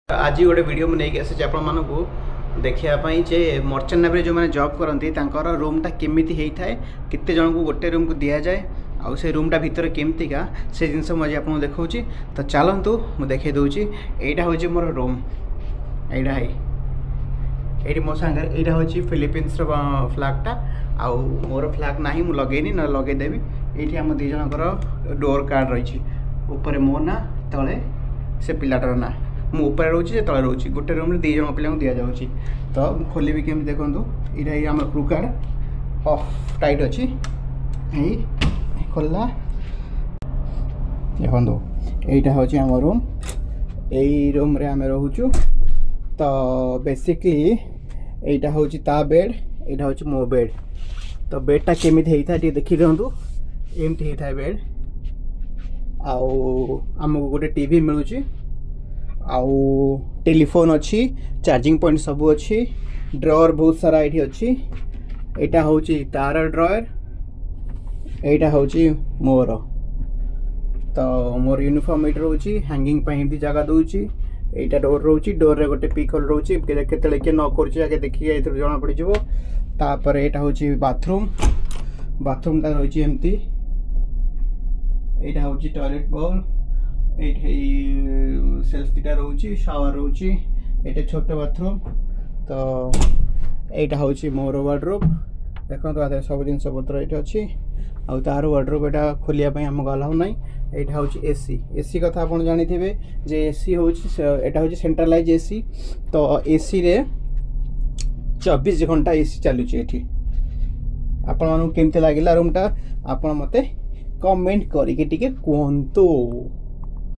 आज गोटे वीडियो मुझे आसी आपको देखापी जे मर्चेंट नेवी जो मैंने जॉब करती रूमटा केमी होता है केते जन को गोटे रूम को दि जाए आउ से रूमटा भितर केमतीका से जिनस मुझे आपको देखा तो चलतु मुझे देखे दूसरी यहाँ हूँ मोर रूम यहाँ ये मो सांगे यहाँ हूँ फिलिपिन्स फ्लैगटा आउ मोर फ्लैग ना मुझे लगेनी ना लगेदेवी ये आम दी जनकर डोर कार्ड रही ऊपर मो ना तले से पिलाटार ना मुझे रोचे तले रोचे गोटे रूम दी जन पिला दि जाऊँगी तो खोल भी केमी देखूँ ये आम क्रू कार्ड ऑफ टाइट अच्छी खोलला देखो यहाँ हूँ आम रूम यही रूम रे आम रोचु तो बेसिकली यहाँ हूँ ता बेड यहाँ हूँ मो बेड तो बेडटा केमी होता है देखी दिखाँ एमती होता है बेड आमको गोटे टीवी मिलूँ आउ टेलीफोन अच्छी चार्जिंग पॉइंट सब अच्छी ड्रॉर बहुत सारा ये अच्छी यहाँ हूँ तार ड्रॉयर यहाँ हूँ मोर तो मोर यूनिफॉर्म ये रोचे हैंगिंग एमती जगह दूची यहाँ डोर रोचे डोर रे गोटे पिक होल रोचे केतले किए न कर देखिए जना पड़ तापर यहाँ हूँ बाथरूमटा रोचे एमती यहाँ हूँ टॉयलेट बॉल ये सेल्फ दुटा रोचे शावर रोचे ये छोट बाथरूम तो यहाँ हूँ मोर वार्डरोब देखो तो सब जिन पत्र ये अच्छी आउ तार वार्डरोब यहाँ खोलिया आम अलाउ ना यहाँ हूँ एसी एसी कथा आप जानी जे एसी हूँ यहाँ हूँ सेंट्रलाइज एसी तो एसी रे 24 घंटा एसी चलुची ये आपण केमती लगे रूमटा आप मत कमेंट करके कहतु।